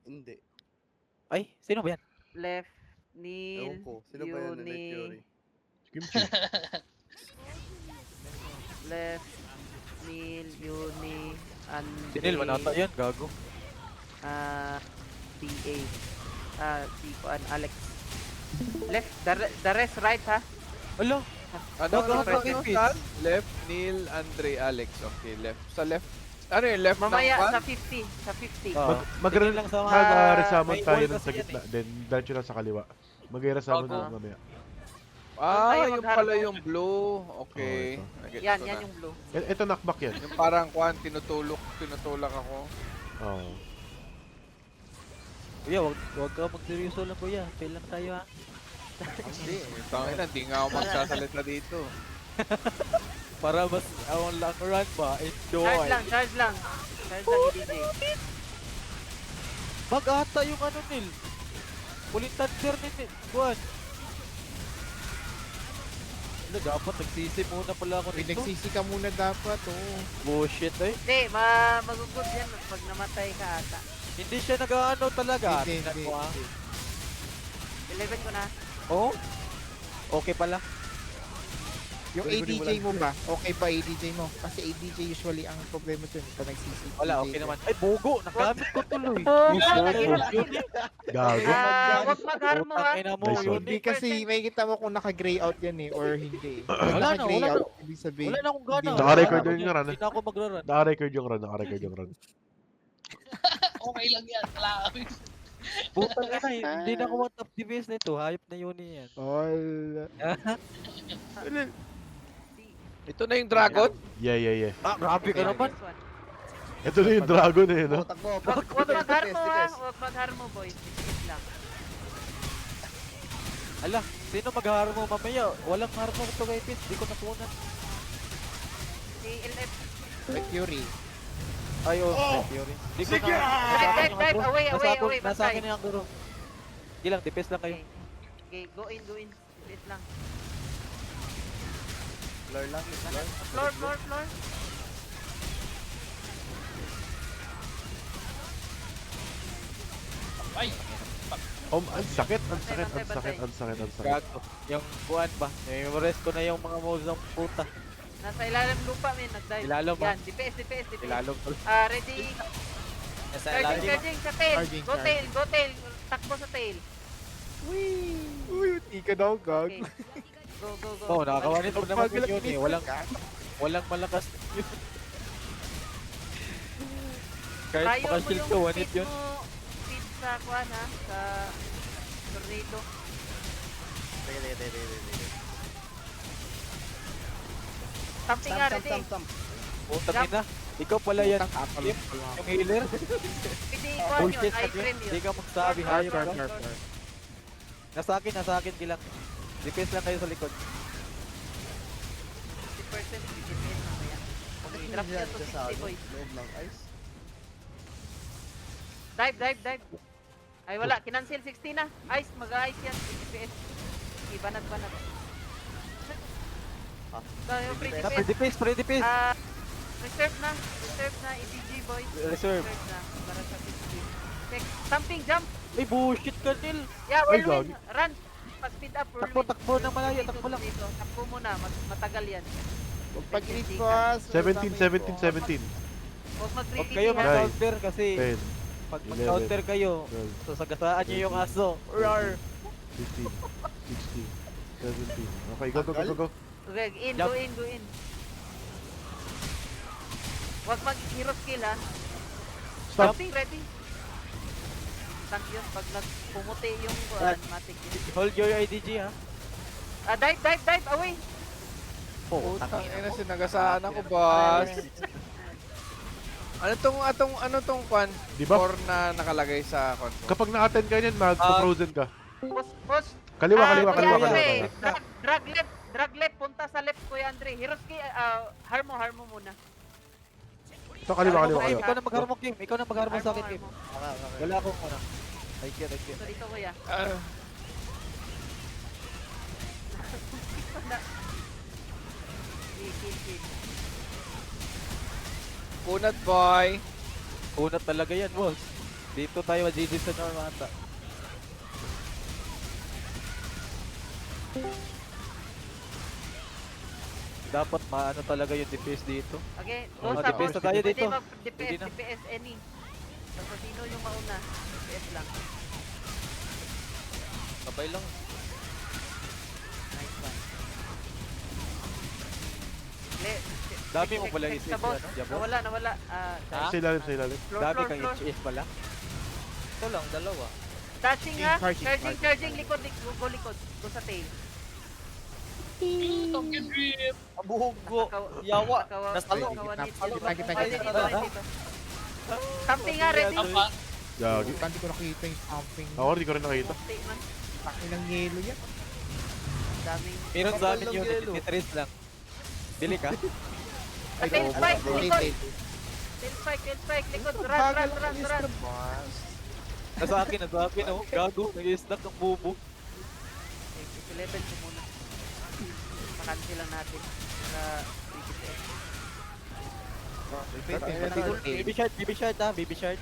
Hindi. Ay, sino ba yan? Left, Ewan Neil, ko. Sino ba yan na Night Uni, Fury? Kimchi. left, Neil, Uni, Sinil, manata Andre, yan, gago. DA. Si Kuan, Alex. Left, the rest right ha? Ala, Ano, Bago ano, ang saan? Left, Neil, Andre, Alex. Okay, left. Sa left. Ano yung left Mamaya ng sa one? 50, sa 50. Tingin lang sa mga... Mag-resummon may tayo wall nun kasi sa yan gitna. Then, diretso lang sa kaliwa. Mag-resummon Bago. na mamaya. tayo Yung magharap. pala yung blue. Okay. Oh, Nagets Yan, ko yan na. yung blue. Ito knockback yan. Yung parang kuhan, tinutulak ako. Oo. Kuya, wag ka magseryoso lang kuya. Fail lang tayo ha. Hindi, tangin na, hindi nga ako magsasalita dito. Para mas awang lang run ba? Enjoy. Charge lang, charge lang. Charge lang, DJ. Mag-ata yung ano nil. Ulit thunder ni Juan. Wala, dapat nagsisi muna pala ako nito. Pinagsisi ka muna dapat, oh. Bullshit eh. Hindi, magugod yan pag namatay ka ata. Hindi siya nag-ano talaga. Hindi, Tingnan hindi, mo, ah. hindi. 11 ko na. Oh? Okay pala. Yung ADJ mo ba? Okay pa ADJ mo? Kasi ADJ usually ang problema dyan. Pag nagsisi. Wala, okay naman. Ay, bogo! Nagamit ko tuloy. Gago. Huwag magharap mo ha. Ina mo, Nice yun. one. Hindi kasi may kita mo kung naka-gray out yan eh, or hindi. Pag Wala na, naka-gray wala out, ibig sabihin. Wala na akong gana. Hindi. Naka-record yun yung run, Hindi na ako magra-run. Naka-record yung run. Naka-record yung run. Okay lang yan. Wala kami. Butang ina, hindi na ako top DPS nito. Hayop na yun yan. All... Ito na yung dragon? Yeah, yeah, yeah. Ah, grabe ka naman. Ito na yung dragon eh, no? Huwag magharap mo ha. Huwag magharap mo boys. Dikit lang. Ala, sino mag-haro mo mamaya? Walang haro mo ito kay Pit. Di ko napunan. Si LF. Red Fury. Ay, oh, Fury. Di ko na. Dive, away, away, Nasa bantay. akin yung guro. Hindi lang, defense lang kayo. Okay, go in, go in. Wait lang. Floor lang. Floor, floor, floor. Ay! Ang sakit, ang sakit, ang sakit, ang sakit, ang sakit. Gago. Yung buwan ba? Memorize ko na yung mga moves ng puta. Nasa ilalim lupa, men. Nag-dive. Ilalim ba? Yan, DPS, DPS, DPS. Ilalog ko. Ready. Nasa Charging, ilalim. charging sa tail. Charging, Go tail, go tail. Takbo sa tail. Uy, di ka daw, gag. Okay. Go, go, go. Oh, nakakawanit mo naman Pag yun eh. Walang malakas yun. Kahit Tayo mo makasil yung ko, wanit speed yun. mo. Speed sa kuhan ha. Sa tornado. Something nga, ready. Puta na. Ikaw pala yan. Tapos Yung healer. Pwede kuhan yun. Bullshit Ice ka cream Hindi yun. ka magsabi. Hayop ka. Carp. Nasa akin kilang. Defense lang kayo sa likod. 50% DPS mamaya. Okay, drop yan to 60 boys. Loob ng ice. Dive, dive, dive. Ay wala, kinancel 60 na. Ice, mag-ice yan. DPS. Okay, banat. Tayo, free Na, DPS. pre defense. Reserve na. Reserve na. EDG boys. Reserve. na. Para sa 50. Check. Stamping, jump. Ay, bullshit ka, Nil. Yeah, Ay, whirlwind. Run. Pa-speed up, whirlwind. Takbo na malayo, takbo lang. Dito. Takbo muna. Matagal yan. Huwag pag-init boss. 17, 17, 17. Huwag mag-3 Huwag kayo mag-counter kasi 10, pag 11, mag-counter kayo, 12, sasagasaan nyo yung aso. Roar! 15, 16, 17. Okay, go. Okay, in, Jump. go in. Huwag mag-hero skill ha. Stop. Stamping, ready. Tank yun. Pag nagpumuti yung matic yun. Hold your IDG ha. Dive, away. Oh, Putang ina, sinagasaan ako, boss. Ano tong kwan? Di ba? Core na nakalagay sa console. Kapag na-attend ka niyan, mag-frozen ka. Boss. Kaliwa. Drag left, punta sa left, Kuya Andre. Hiroski, harmo muna. Ito, kaliwa. Ikaw na mag-harmo, Kim. Ikaw na mag-harmo sa akin, Kim. Harmo. Wala akong ano. Thank you. So dito, Kuya. Kill. Kunat, boy. Kunat talaga yan, boss. Dito tayo mag-GG sa normal ata. Dapat maano talaga yung DPS dito. Okay, Oh, go sa DPS boss. na tayo Pwede dito. mag-DPS, Pwede na. DPS any. Basta sino yung mauna, DPS lang. Sabay lang. Nice one. Le, Dami mo pala check isip sa boss. ano, Jabo? Nawala. Sa ilalim, sa ilalim. Floor, Dami floor, kang floor. HS pala. Ito lang, dalawa. Dashing ha. Charging. Charging. Likod. Go likod. Go sa tail. Token drip. Abuhuggo. Nakakaw- Yawa. nakakaw- Nasalo. nakawanit Nasalo. yan. Kita. Ay, dito. Something nga, ready. Tapa. Gagi. Hindi ko nakita yung something. Ako, hindi ko rin nakita. Mukti man. Takin ng yelo yan. Daming. Meron sa amin yun, ititris lang. Bili ka? Tail spike, Wait, likod. wait. Tail spike, likod. Run. Nasa akin oh. Gago, nag-i-stack ng bubo. Level ko muna. Pakansi lang natin. Sa BBS. Baby shard.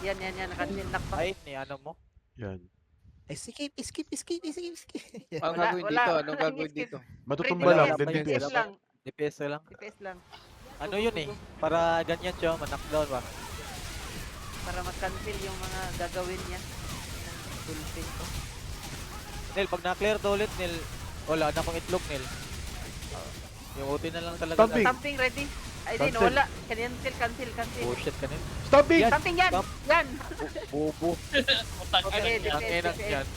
Yan. Nakancel. Nakpa. Ay, ni ano mo? Yan. Escape. Anong Wala, gagawin wala. dito? Anong Walang gagawin escape. dito? Matutumba Wala, lang, wala, then wala. DPS. DPS lang. DPS lang. DPS lang. Ano yun eh? Para ganyan siya, ma-knockdown ba? Para mag-cancel yung mga gagawin niya. Dolphin ko. Nil, pag na-clear to ulit, Nil, wala na akong itlog, Nil. Yung ulti na lang talaga. Stomping. Something ready. Ay, di, Cancel. wala. Cancel. Bullshit ka, Nil. Stomping! Something yan! Stop. Yan! Bubo. Utang ka Okay, na. Ang enang yan.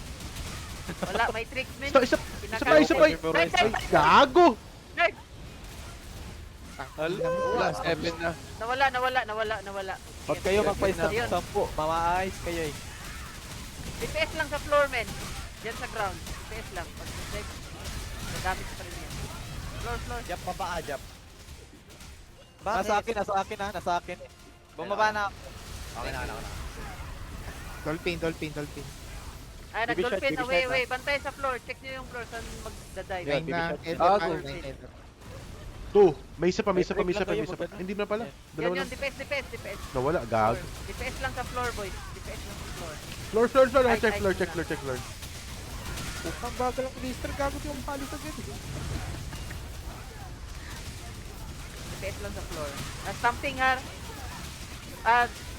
Wala, may tricks, man. Isa pa! Kinakain- isa pa! Nice. Ay, gago! Wala, 7 na. Nawala. Pag kayo Yun. magpa-stop ng 10, mamaayos kayo eh. DPS lang sa floor, men. Diyan sa ground. DPS lang. Pag save, nagamit pa rin yan. Floor. Jump pa ba, Jump? Nasa akin ha, nasa akin. Bumaba na ako. Okay na. Dolphin. Ay, Baby shot, nag-dolphin. baby Away. shot, Bantay sa floor. Check nyo yung floor. Saan magdadive. Yan, Nine na. baby shot. Enter Ah, na, good. nine enter. 2. May isa pa. May trick lang kayo, May isa pa. maganda. Hindi na pala. Yan Dalawa na. yun. DPS. Nawala, gago. DPS lang sa floor, boys. DPS lang sa floor. Floor. Ay, Check ay, floor. wala. Check floor. Ang bagal ang blister. Gago yung palis agad. DPS lang sa floor. Something ha.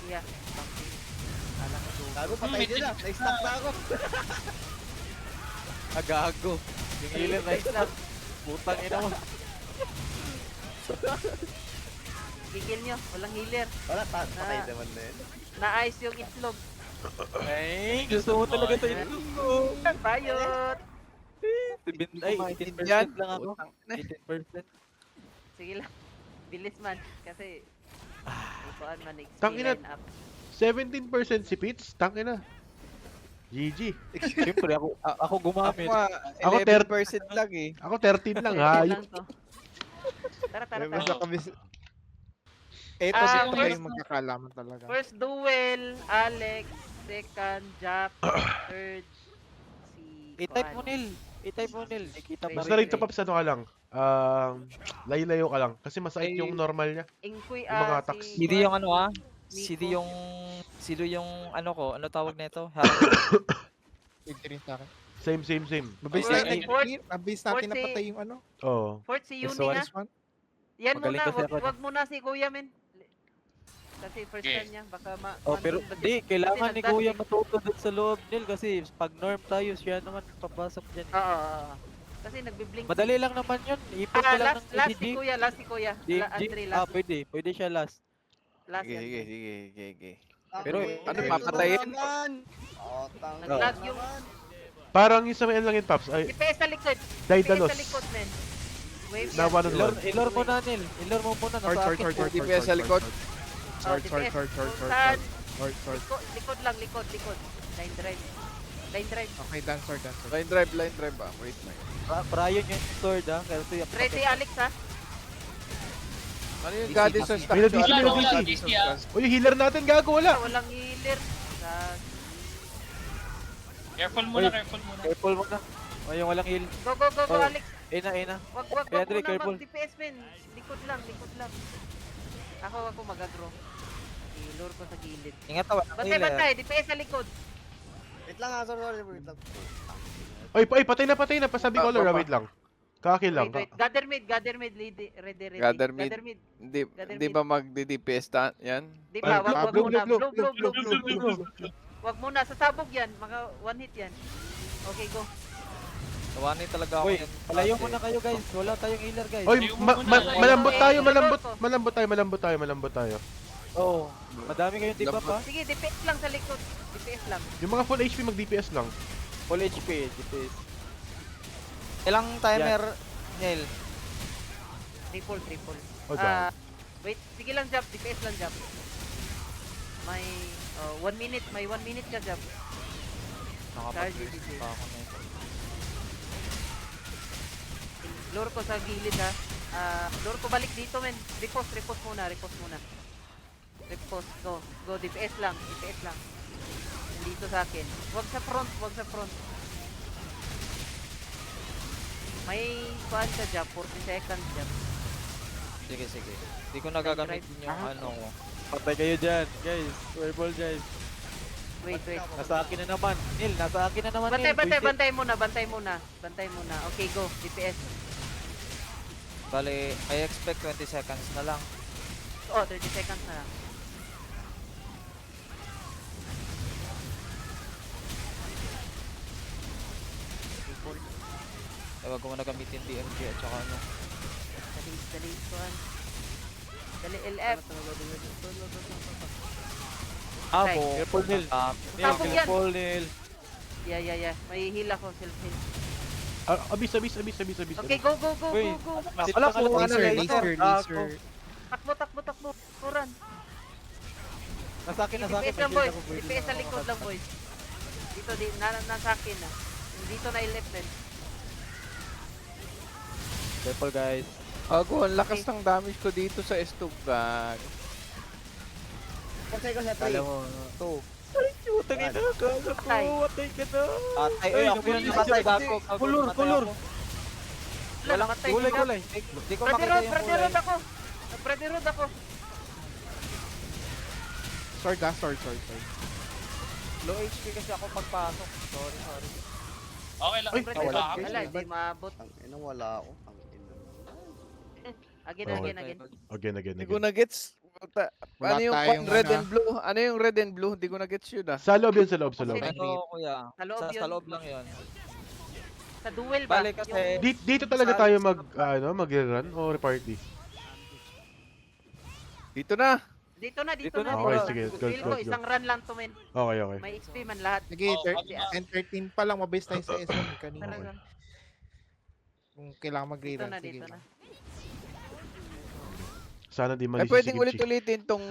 Yeah. Something. Alam ko. Gago, patay din na. Na-stuck na ako. Agago. Yung healer na DPS lang. Putang ina mo. Gigil nyo. Walang healer. Wala, patay naman na yun. Na-ice yung itlog. Ay, gusto mo talaga sa itlog ko. Bayot. Ay, 18% lang ako. 18%. Sige lang. Bilis man. Kasi, upuan man. XP Tangina. line up. 17% si Pitts. Tangina. GG. Siyempre, ako gumamit. Ako 11% lang eh. Ako 13 lang, Sige hayop. lang to. Tara. Eto, Ah, dito first- kayo magkakalaman talaga. First duel, Alex. Second, Jap. Third, si I-type mo, Juan. Nil. I-type mo, Nil. Nakita pa Basta rin. rito, Paps, ano ka lang. Layo-layo ka lang. Kasi masakit yung normal niya. Ingkoy, Yung mga attacks. si CD yung ano Nico. CD yung ano ko, ano tawag nito? Pwede rin sa akin. Same. Mabilis Fourth, natin, fourth, mabilis fourth natin si- napatay yung ano. Oo. Fourth, si Yes, Yuni one. na. This one. Yan Magaling muna, kasi ako, wag muna si Kuya, men. Kasi first Okay. time niya, baka Oh, pero di, kailangan ni nagdash Kuya eh. matuto dun sa loob, Nil. Kasi pag norm tayo, siya naman papasok dyan. Oo. Kasi nagbiblink. Madali lang naman yun. Ipon ka lang last ng si DDG. Kuya, last si Kuya. Andre, last. Pwede siya last. Last Sige, yan. sige. Pero, ano, papatayin? Oh, tang. Nag-lag yung Parang yung sa may ano lang yun, Paps. Ay, DPS sa likod. Daidalos. DPS sa likod, men. Wave Na yan. one on Ilor, one. ilor mo na, Nil. Ilor mo muna. Nasa akin. DPS sa likod. Oh, Short. Saan? Short. Likod lang, likod. Line drive. Okay, done, sword. Line drive ah. Wait lang. Brian yung sword ha. Kasi Try si Alex, ha? Ano yung goddess sa May statue? na-DC, Ano may yung na-DC. goddess sa statue? O yung healer natin, gago, wala. Walang healer. Careful muna. careful mo na. O yung walang heal. Go, Oh. Alex. Ina. Wag Kaya, Andre, muna careful. mag-DPS, men. Likod lang. Ako mag-agro. I-lure ko sa gilid. Ingat tawa. Bantay, bantay. DPS sa likod. Wait lang ha, sorry, wait lang. Ay, patay na. Pasabi ko, Lord. Wait lang. Kakil lang. Wait. Gather mid. Ready. Gather mid. Gather mid. Hindi ba magdi-DPS yan? Di ba? Wag Blue, muna. blue, Blue. Wag muna. Sasabog yan. Mga one hit yan. Okay, go. Tawanin talaga ako Uy, yan. palayo muna kayo guys. Wala tayong healer guys. Oy, malambot tayo. Oo. Madami kayong tiba pa. Sige, DPS lang sa likod. DPS lang. Yung mga full HP mag-DPS lang. Full HP. DPS. Ilang timer, Neil? Triple. Oh, down. Wait. Sige lang, Jab. DPS lang, Jab. May 1 minute. May 1 minute ka, Jab. Nakapag-use pa ako na ito. Lure ko sa gilid, ha. Lure ko balik dito, men. Repost muna. Repost, go. DPS lang. Dito sa akin. Wag sa front. May kuhaan ka, Jab. 40 seconds, Jab. Sige. Hindi ko nagagamitin yung ano ko. Patay kayo dyan guys. Fireball guys. Wait. Nasa akin na naman. Neil, nasa akin na naman. Bantay muna. Okay, go. DPS. Bali, I expect 20 seconds na lang. 30 seconds na lang. Wag ko muna gamitin DMG at saka ano. Dali, kuhaan. Dali, LF. Amo. Careful Neil. Neil, Sabog yan. careful Neil. Yeah. May heal ako, self-heal. Abis. Okay, go. Wait. Wala po, Laser. Takbo. Kuran. Nasa akin. DPS lang, boys. DPS sa likod lang, boys. Dito, nasa akin na. Dito na i-left din. Careful guys. Ako, ang lakas ng damage ko dito sa Estubag. Patay ko sa Kala 3. mo. Ito. Ay, putang ina. Kala ko. Patay. Patay ka na. Patay, Ay, ako yun, namatay ako. Kulor. Walang matay. Kulay. Hindi ko makita yung kulay. Brother Road ako. Sword. Low HP kasi ako pagpasok. Sorry. Okay lang. Ay, Brother Ah, Road. Wala, hindi maabot. Ang ina, wala ako. Ang ina. Again. Again. Hindi ko na-gets. Wala Ano yung tayong red ano. and blue? Ano yung red and blue? Hindi ko na-gets yun ah. Sa loob yun, sa loob. Ano kuya? Sa loob yun. Sa loob lang yun. Sa duel ba? Bale kasi Dito talaga tayo mag-run o reparty? Dito na. Dito na. Okay, sige. Feel ko, Go. isang run lang to, men. Okay. May XP man lahat. Sige, Oh, 10-13 pa lang. Mabase tayo sa SM kanina. Talaga. Kung kailangan Dito mag-rerun. na, Sige. dito na. Sana di Ay, mali si pwedeng Kimchi. ulit-ulitin tong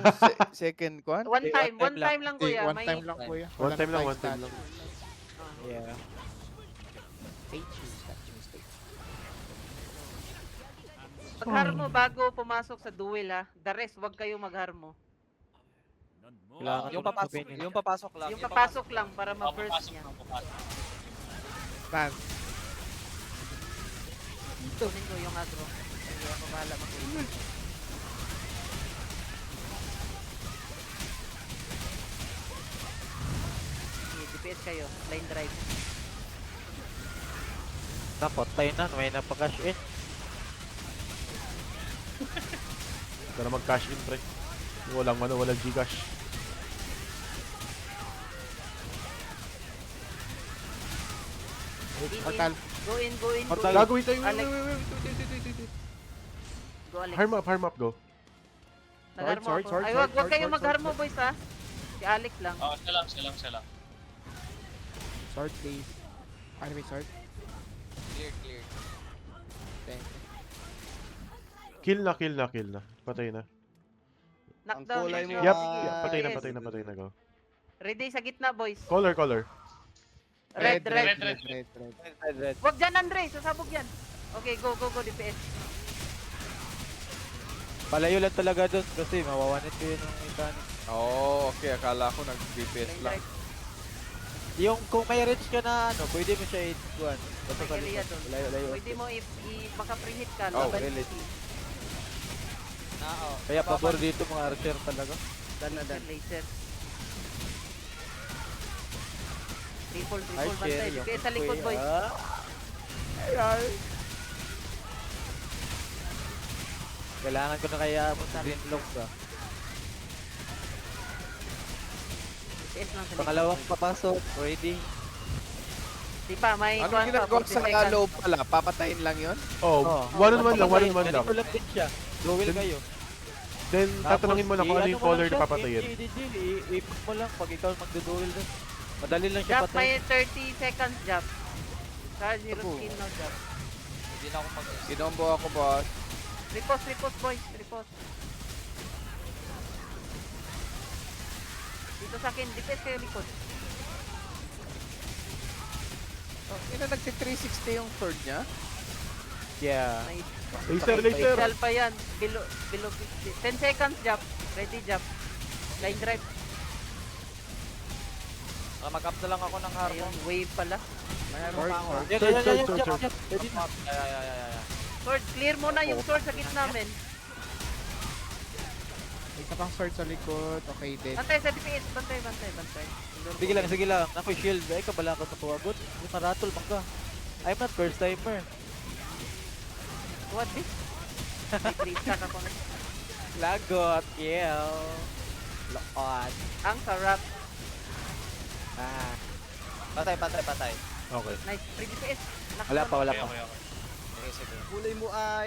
second kwan. One time lang, Sige, kuya. one time lang, kuya. One time lang. Yeah. Mag-harmo bago pumasok sa duel, ha. The rest, wag kayo mag-harmo. Kailangan yung papasok lang. Yung papasok lang para ma-burst Papasok niya. ng papasok. Dance. Tunin ko yung agro. Hindi ako bahala mag-ulit. Sige, DPS kayo. Line drive. Napatay na. May napakash in. Para mag-cash in, pre. Walang Gcash. Mortal. Go in. Gagawin tayo. Alex. Wait. Go, Alex. Harm up, go. Nag-harmo Sword, ako. sword, Ay, sword, wag sword, kayong sword, mag-harmo, sword. boys, ha. Si Alex lang. Oo, siya lang. Sword, please. Anime sword. Clear. Thank you. Kill na. Patay na. Knockdown. kulay is mo, your- Yup, Sige, patay yes. na, go. Ready sa gitna, boys. Color. Red. Red. Wag dyan, Andre. Sasabog yan. Okay, go, DPS. Palayo lang talaga doon kasi mawawanit ko yun ng mechanic. Oo, okay. Akala ko nag-DPS Line lang. drive. Yung kung may range ka na pwede mo siya i-guan. Basta May sa area likod. doon. Layo. Pwede mo maka-preheat ka. Oh, laban really? si- Oo. Kaya pabor dito mga archer talaga. Dan na dan. Laser. Triple, Ay, triple bantay. shit. DPS sa likod, boy. Kailangan ko na kaya green lock ba? DPS lang sa likod. Pangalawang papasok. Ready? Di pa, may Ano kuwan pa, ginagawa 40 sa seconds. loob pala? Papatayin lang yon? Oh, one on one lang, one on one lang. Ganito lang din siya. Duel kayo. Then, tatanungin mo lang kung ano yung color na papatayin. I-ipot mo lang pag ikaw magduduel doon. Madali lang siya Jump, patay. may 30 seconds jump. Sa zero skin now jump. Hindi na ako mag... Sinombo ako, boss. Repost, repost, boys. Repost. Dito sa akin, DPS kayo likod. Oh, ina nagsi-360 yung sword niya? Yeah. Nice. Laser, laser! Pixel pa yan. Below 50. 10 seconds jump. Ready jump. Line drive. Mag-up na lang ako ng harmon. Ayun, wave pala. Sword, sword. Yan, Sword, yan, sword, yan, sword, yan, sword. yan. Ready na. Ay. Sword, clear mo na yung sword sa gitna men. May isa pang sword sa likod. Okay, dead. Bantay sa DPS. Bantay. Sige lang, sige lang. Naku, shield. Ay, kabala ko sa tuwagot. Yung maratol, bangka. I'm not first timer. What this? May 3 stack ako na. Lagot. Yeah. Lokot. Ang sarap. Ah. Patay. Okay. Nice. Free DPS. Wala pa, wala Okay, pa. okay, okay. Sige, sige. Kulay mo ay.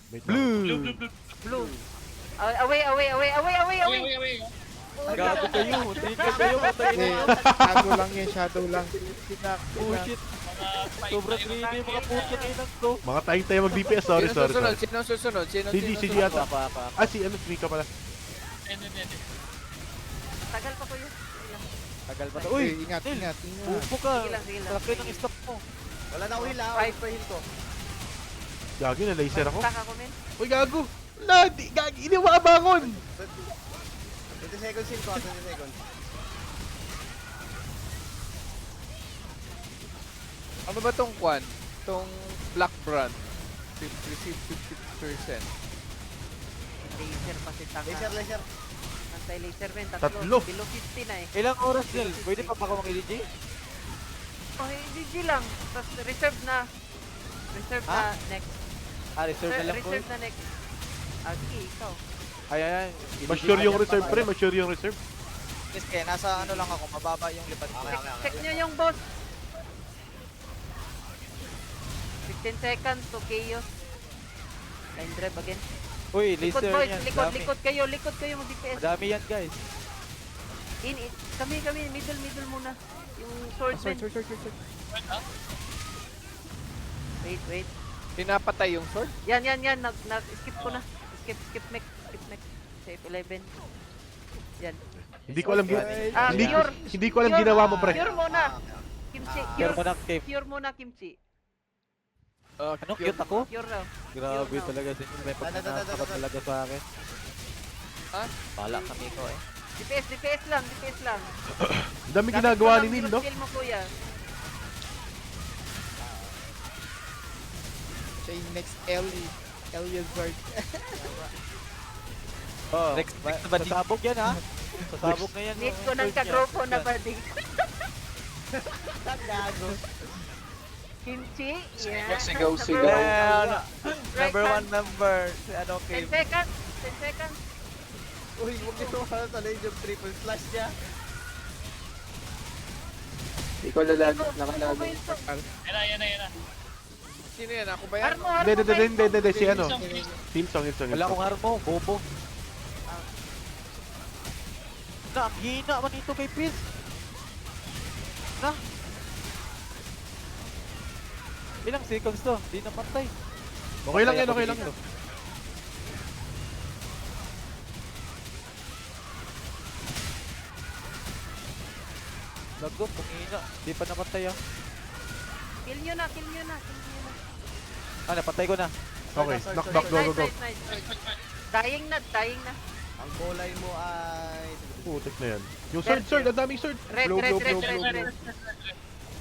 Wait lang. Blue. Blue, blue, blue. Blue. Away. Away. Gago kayo. Trigger kayo. Patay Eh, na. shadow lang yan, shadow lang. Sinak, Oh sinak. shit. Mga Sobrang five greedy tayo mga puto na ilang to. Mga tayong tayo mag-DPS. Sorry, Sino sorry, susunod? sorry. Sino susunod? CG susunod? yata. Apa. Ah, si ano, Mika pala. Hindi. Tagal pa ko yun. Tagal pa to. Uy, Uy, ingat. pupo ka. Sige lang. Laki ng stock mo. Wala na uhil ha. Five. Five ko. Gagi na laser ako. Stack ako men. Uy, gago! Gagi, hindi mo makabangon! 20 seconds in ko. 20 seconds. Ano ba tong kwan? Tong Black Brand? Receive 50%. Laser pa si Tanga. Laser. Anti-laser men. Tatlo. Below 50 na eh. Ilang oras nil? Pwede pa pa ako mag-EDG? Oh, GG lang. Tapos reserve na. Reserve na next. Reserve na lang ko. Reserve na next. Sige, ikaw. Ay. Mature yung reserve, pre. Mature yung reserve. Yes, kaya nasa ano lang ako, mababa yung lipad ko. Check nyo yung boss. 15 seconds to chaos. Line drive again. Uy, Likod laser boys, yan. likod, Dami. likod kayo mag DPS. Madami yan guys. Kami, middle muna. Yung swordman. Sword. Wait. Pinapatay yung sword? Yan, skip ko na. Skip next. Save 11. Yan. Hindi ko alam hindi, Cure. hindi ko alam ginawa mo, pre. Cure muna. Kimchi, Care mo na, Cave. Cure muna kimchi. Ano, cute ako? Cure raw. Grabe Cure raw. talaga sa inyo. May pagkakasaka talaga sa akin. Bala kami ko eh. DPS lang. Ang dami ginagawa ni Neil, no? Skill mo kuya. Siya yung next Ellie. Ellie Sword. Oh, Next na ba di? sasabog yan ha? Sasabog na yan. Need ko yung ng sword niya. kagrupo na bading. Gago. Kimchi. Yeah. Sigaw. Number 1 member. Si ano, 10 Kim. seconds. 10 seconds. Uy, huwag niyo makakala sa lane yung triple slash niya. Nakalagay. Yan na. Sino yan? Ako ba yan? Armo. Hindi, si ano? Please. Hillsong. Wala akong armo, bobo. Na, ang hina man ito kay Pils. Na. Ilang seconds to? Di napatay. Okay lang yan. Lagot, ang hina. Di pa napatay ah. Kill nyo na. Napatay ko na. Okay, knockback, go. Nice. Dying na. Ang kulay mo ay. Putik na yan. Yung sword, ang daming sword. Red.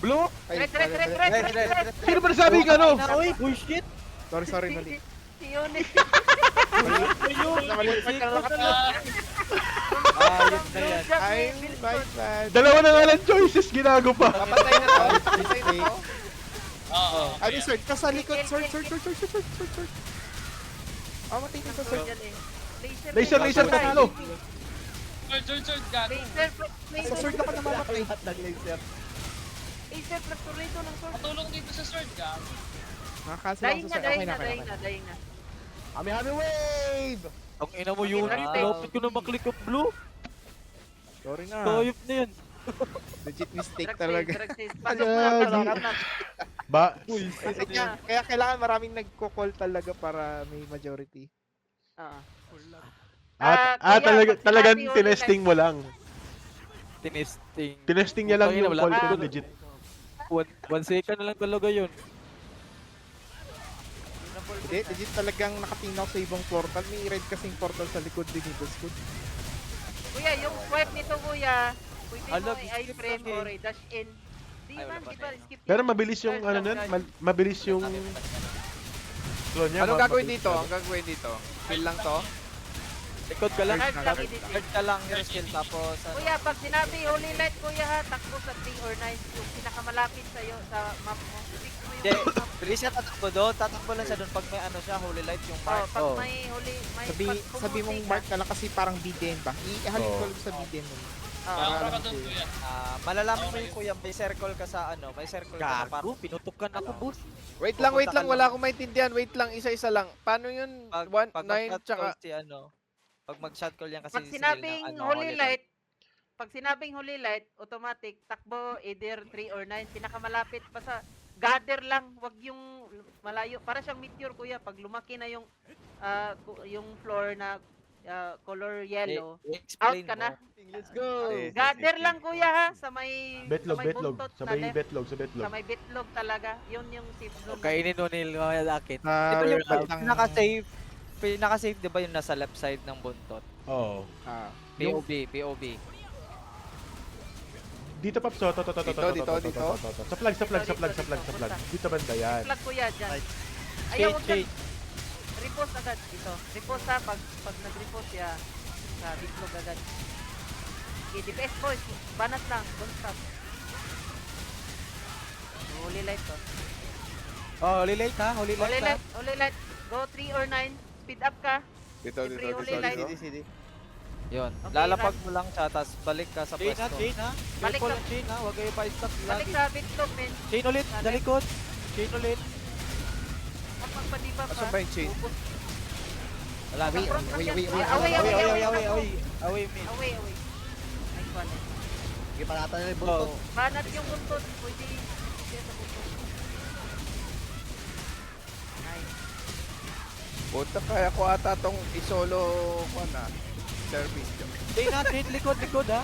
Blue? Red. Sino ba nasabi ka, ano? Na, oy, bullshit. Sorry, mali. Si Yone. Ah, yun na yan. Ay, my bad. Dalawa na nga lang choices, ginago pa. Papatay na to. Papatay na to. Oo. Ano, sword ka sa likod. Sword. Ah, matay na sa sword. Yan eh. Laser, tatlo. Sword, gago. Sa sword ako namamatay. Lahat ng laser. Laser plus tornado ng sword. Patulong dito sa sword, gago. Nakakasil ako Dying sa na, sword. dying Okay na, na. dying na. Hami wave! Ang ina mo yun. Lopit ko na maklik of blue. Sorry na. Toyop na yan. Legit mistake Drug talaga. sales. Pasok mo lang, pasok mo lang. Ba, Kaya kailangan maraming nagko-call talaga para may majority. Oo. talagang tinesting mo lang. Tinesting. Tinesting niya lang Tangina, yung wala call ko ka. legit. 1 second na lang talaga yun. Hindi, legit talagang nakatingin ako sa ibang portal. May red kasing portal sa likod din nito. Kuya, yung swipe nito kuya, pwede Ala, mo i-frame skip or i-dash in. Di Ay, man, wala pa di ba? tayo. Skip Pero yun. mabilis yung ano nun, mabilis yung clone niya. Anong gagawin mabilis dito? talaga. Ang gagawin dito? Kill lang to? Likod ka lang. Hard lang i-dash in. Third ka lang your skill tapos ano. Kuya, pag sinabi holy light kuya ha, takbo sa 3 or 9 yung pinakamalapit sa'yo sa map mo. Fix mo Hindi, yung map. Reset tatakbo doon. Tatakbo lang siya doon pag may ano siya, holy light yung Oh, mark. pag Oh. may holy, may Sabi mong mark na lang kasi parang BDN ba? Ihalin ko lang sa BDN mo. Para ka doon, kuya. Malalaman mo yung kuya, may circle ka sa ano, may circle ka na Gago, pinutukan ako, boss. Wait lang, wala akong maintindihan. Wait lang, isa-isa lang. Paano yun? Pag 1, 9, mag-shot tsaka... call si ano, pag mag-shot call yan kasi Pag si sinabing Neil ng ano, holy light, pag sinabing holy light, automatic, takbo either 3 or 9, pinakamalapit pa sa gather lang, wag yung malayo. Para siyang meteor kuya, pag lumaki na yung yung floor na color yellow, out explain ka mo. na. Let's go! Gather lang kuya ha, sa may Betlog, sa may betlog. buntot Sa na may left, betlog, sa sa betlog. may bitlog talaga. Yun yung safe zone. Kainin nun nila akin. Ito yung Bandang- pinaka-safe, di ba yung nasa left side ng buntot? Oo. POB, POB. Dito Paps, to. Dito. Sa flag. Dito banda yan. Flag kuya dyan. Ayaw, Shade, wag shade. repost agad dito. Repost ha, pag nag-repost siya, sa bitlog agad. Okay, DPS boys, banat lang, don't stop. Holy light to. Oh, holy light ha, holy light ha. Holy light. Go 3 or 9, speed up ka. Dito. CD. Yun. Okay, Lalapag mo lang siya, tapos balik ka sa Chain ha, pwesto. chain ha. Balik Careful ka. ang chain ha, huwag kayo pa-stuck Balik lagi. sa bitlog, men. Chain ulit, sa likod. Chain ulit. Pag magpadiba pa. Asan ba yung chain? ubos. Wala na. Away, mid. Away. Nice one. Sige, panatan nila yung buntot. Oh. Banat yung buntot. Pwede siya sa buntot. Nice. Punta kaya ko ata tong isolo ko na. Service ko. Chain ha, chain, likod ha.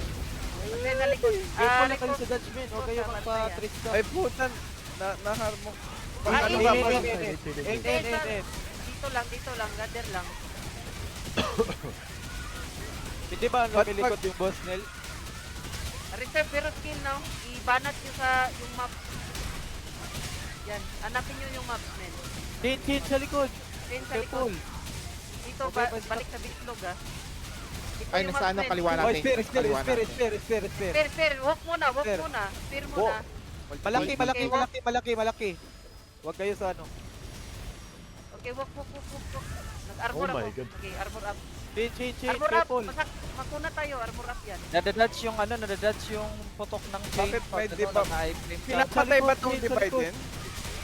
Then, nalikod. Careful na kayo Likod. sa judgment, huwag kayo magpa-trick ka. Ay putan, naharmo. Dito lang, gather lang. Hindi ba ang lumilikot yung boss, Nel? Reserve pero skill no. Ibanat nyo sa yung map. Yan, hanapin nyo yung map, men. Chain sa likod. Then sa Careful. likod. Dito, Okay, balik sa bitlog ha. Ito Ay, yung nasa map, ano, men. kaliwa Oh, natin. spear. Kaliwa natin. Spare. Walk muna. Spear muna. Malaki. Huwag kayo sa ano. Okay, walk. Nag-armor Oh my ako. God. Okay, armor up. Chain, Armor up. careful. Makuna tayo, armor up yan. Nadadodge yung ano, nadadodge yung putok ng chain. Bakit may pag debuff? ano, na-i-frame ka. Pinapatay ba itong Chain sa divide likod. din?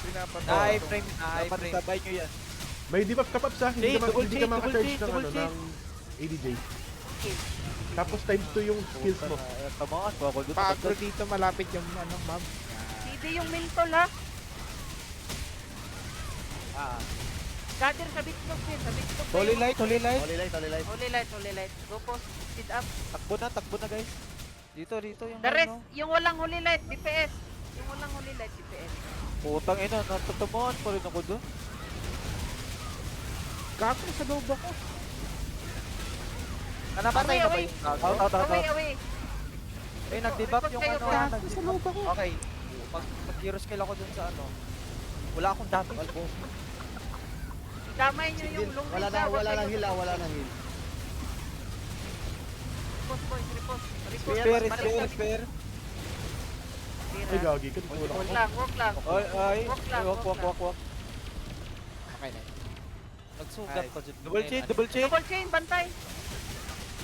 Pinapatay. Na-i-frame, Dapat na-i-frame. sabay nyo yan. May debuff ka Paps ha. Hindi Chain, ka double hindi chain, ka maka-charge ng double ano chain. ng ADJ. Okay. Tapos times 2 yung skills mo. Tamaan ko ako doon. Paagro dito malapit yung ano, ma'am. CD yung Milton ha. Ah. Gather sa bitlog din. Sa bitlog Holy kayo. light. Holy light. Holy light. Go post. Speed up. Takbo na guys. Dito yung The rest, ano. yung walang holy light, DPS. Yung walang holy light, DPS. Putang ina, natatamaan pa rin ako doon. Gago sa loob ako. Napatay na ba Away, yung gago? Away. Eh, nag-debuff yung Kayo, ano. kayo. Gago sa loob ako. Okay. Mag-hero skill ako dun sa ano. Wala akong dapat. damay nyo yung long Wala range, na, ha? wala Huwag nang kayo- hila, wala nang hil. Repos, boys, repos. Repos, Spear, balik spear, kami. spear. Spear, Ay, ha? gagi ka. Wala Walk ako. lang, walk lang. Ay, ay. Walk lang, Walk, walk walk, walk. Okay na. Nagsugat Ay. pa dyan. Double chain, double chain. Double chain, bantay.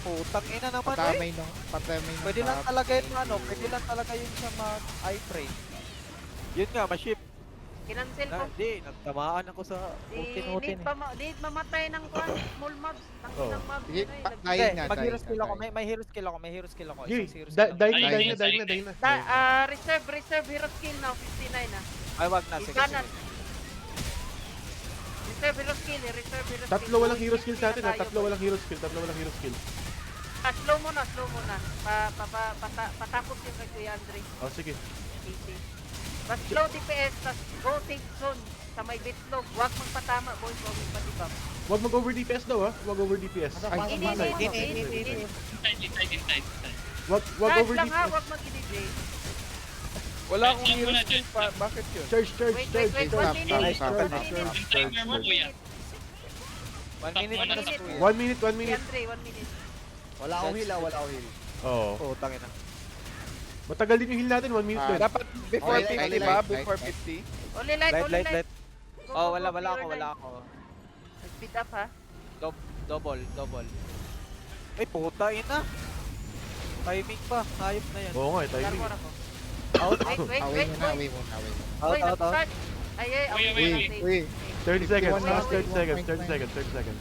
Putang ina naman, eh. Patamay no. Patamay no. Pwede lang talaga yun, ano, pwede lang talaga yun sa mag-iframe. Yun nga, ma-ship. Kinancel ko. Hindi, nagtamaan ako sa utin-utin. Need mamatay ng kwan, small mobs. Oh. Ng mobs. Sige, yun, pa- nag- Dahil Hindi, nga, mag-hero dahil skill nga, ako. dahil. May hero skill ako. May hero skill ako. Gay, Isang hero skill ako. dahil na, Ay, dahil na, dahil na, dahil na. Reserve hero skill now, 59 na. Ay, wag na. Sige, Ibanat. sige. Reserve hero skill, reserve hero skill. Tatlo walang hero skill sa atin ha. Tayo, Tatlo walang hero skill. Tatlo walang hero skill. Slow mo na, slow mo na. Patapos yung kay Kuya Andre. Oh, sige. Easy. Bas slow DPS, tas go take zone sa may bit slope. Huwag magpatama, boys. Huwag magpatibam. Wag mag-over DPS daw ha. Wag over DPS. Ay, Ini, masay. ini. Inside. Wag Charge over lang ha, DPS. huwag mag-DJ. Wala akong Check hero muna, skill check. pa. Bakit yun? Charge, charge, Wait, charge. wait, Stop, 1 minute. stop, 1 stop, minute. Yung timer mo, kuya. 1 minute Wala na na. sa kuya. 1 minute, 1 Kuya minute. Andre, 1 minute. Wala akong hila, wala akong hil. Oo. Putang ina. Matagal din yung heal natin. 1 minute Ah, din. Dapat before Okay, 50 light, ba? light, Before light. 50? Only light, Light, only light, light. light. Go, Oh, go, wala go, ako, clear wala line. ako. Speed up ha. Double. Ay, puta ina. Timing pa. Hayop na yan. Oo nga, timing. Armor ako. Out, Wait, wait, Away wait, mo na, boy. away mo na, away mo na. out, Boy, out, out. nag-start. Ay, Wait, away wait, mo na, wait. safe. Uy, 30 seconds. 51 Last 30 na. seconds. 30 1.9. seconds. 30 seconds.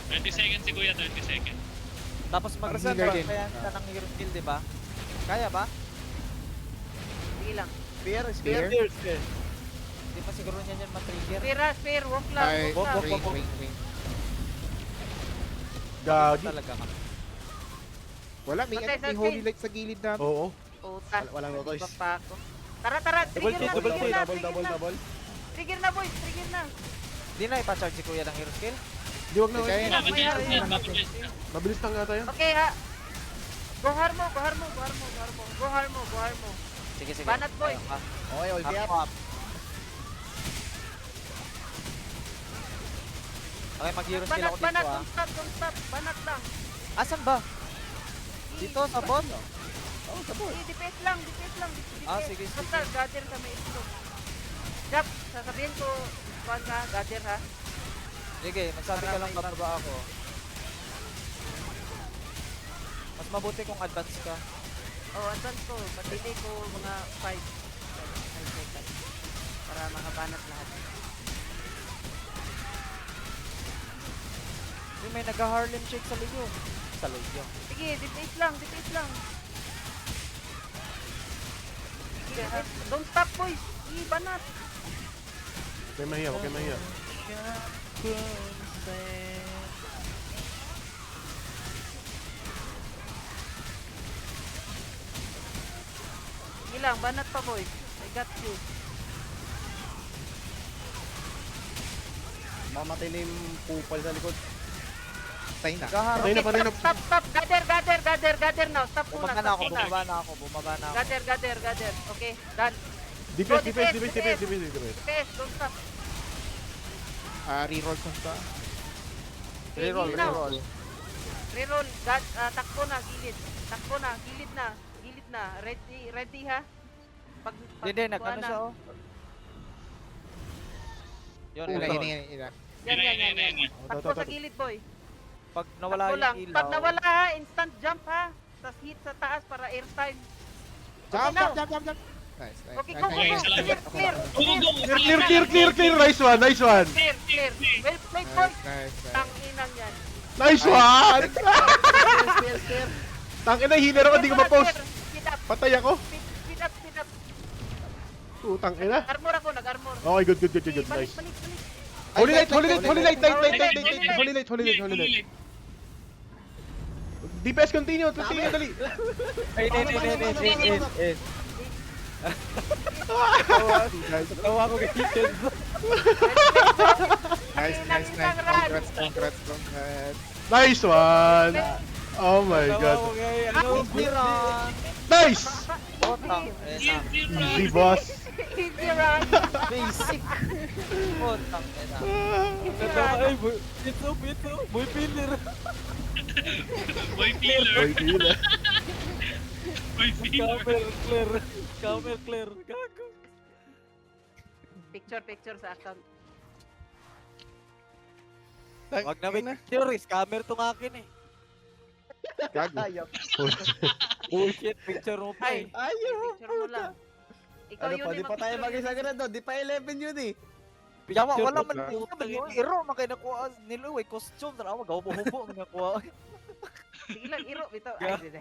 30 seconds si kuya, 30 seconds. Tapos Ang mag-reserve healer ka din. kaya ka ng hero skill, di ba? Kaya ba? Sige lang. Spear, Spear. spear. Hindi pa siguro niyan yan ma-trigger. Spear ha, spear. Walk lang, Ay, walk lang. wing. Gagi. Talaga ka. Wala, may, Patay, may patay. holy light sa gilid natin. Oo. Puta. Walang no toys. Iba pa ako. Tara, tara. Double Trigger chain, na, double trigger chain. na, Double, trigger double, na. double. Trigger na, boys. Trigger na. Di na ipa-charge si kuya ng hero skill? Di wag na. Kaya Sige na, lang, Mabilis may na, haro. mabilis na. Mabilis lang nga tayo. Okay ha. Go harmo, go harmo, go harmo, go harmo. Go harmo, go harmo. Sige, sige. Banat, boy. Ayun ka. Okay, ulti up. Up. Okay, mag-hero skill Banat, ako dito banat. ah. Don't stop. Banat lang. Asan ba? Dito, sa bot? DPS lang, DPS lang. Ah, sige, sige. Basta, gather ka, may itlog. Jap, sasabihin ko, kuhan ka, gather ha. Sige, magsabi ka lang bababa ako. Mas mabuti kung advance ka. Oh, advance ko. Patili ko mga 5 seconds. Para makabanat lahat. Uy, may nag-Harlem Shake sa liyo. Sa liyo. Sige, DPS lang, DPS lang. Sige, don't stop boys. Sige, banat. Okay, mahiya. Okay, mahiya. Sige lang, banat pa boys. I got you. Mamatay na yung pupal sa likod. Patay na. Patay na, patay na. Stop. Gather now. Stop muna, Bumaba na stop ako, muna. bumaba na ako. Gather. Okay, done. DPS, Go, DPS, DPS. DPS, DPS, DPS. DPS, don't stop. Reroll kung pa. Okay, Reroll, heal now. reroll. Reroll, takbo na, gilid. Takbo na, gilid na. Ready ha? Pag Hindi, nag-ano kuha na. siya oh. Yun, Ina, reroll. ina. Yan. Takbo Ito. sa gilid boy. Pag nawala Takbo lang. yung ilaw. Pag nawala ha, instant jump ha. Tapos hit sa taas para airtime. Jump. Nice. Okay, go. Clear. Clear. Nice one. Clear. Well played boy. Nice. Tanginang yan. Nice one! Spear. Tangina, healer ako, hindi ko ma-post. Speed up. Patay ako. Speed up. Putang ina. Armor ako, nag-armor. Okay, good. Balik. Nice. Holy light. DPS, continue, dali. Ay, Tawa ko kay Kitchen. Nice. Congrats. Nice one! Oh my Tawa god. ko kay, ano, Nice! Putang ina. Easy, boss. Easy run! Basic. Putang ina. Ganda ka, ay, pito, boy pillar. Boy pillar. Boy, pila. Boy pillar. Scammer, clear. Gago. Picture sa account. Wag na may picture, scammer tong akin eh. Gago. Ayaw. Bullshit, picture mo pa eh. Ayaw. Picture mo lang. Ikaw Ano yun pa, eh, di pa tayo mag-isa ganun, di pa 11 yun eh. Yawa, Picture wala mo man lang. dito. Iro, makinakuha nila. Uy, costume. Tara, magawa-hubo. Magakuha. Sige lang, iro. Bitaw. Yeah. Ay, hindi.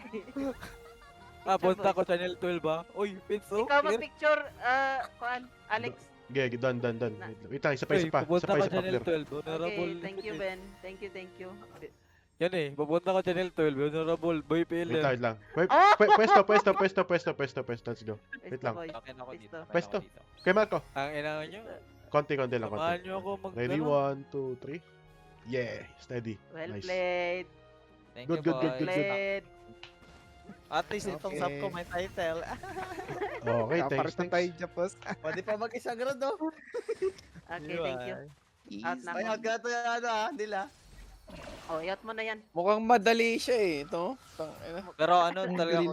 Ah, punta ko channel 12 ba? Uy, Pinso. Ikaw mag-picture, kuan, Alex. Okay, done. Wait lang, isa pa. Pupunta ko channel Clear. 12, honorable. Okay, thank you, Ben. Thank you. Yan eh, pupunta ko channel 12, honorable boy Wait pillar. lang. Pwesto. Let's go. Wait lang. Akin ako dito. akin Pwesto. ako dito. Kay Marco. Ang ina nyo. Konti lang. Samahan nyo ako mag... Ready, ano? 1, 2, 3. Yeah, steady. Well Nice. played. Thank Good, you, good, boys. Played. At least itong Okay. sub ko may title. Okay, Kaparat na tayo dyan, boss. O, di pa mag-isa ganun, no? Okay, thank you. Out na Ay, ako. out ka to yung ano ah, nila. Oh, out mo na yan. Mukhang madali siya eh. Ito. Tang, ina. Pero ano Ang talaga dali ko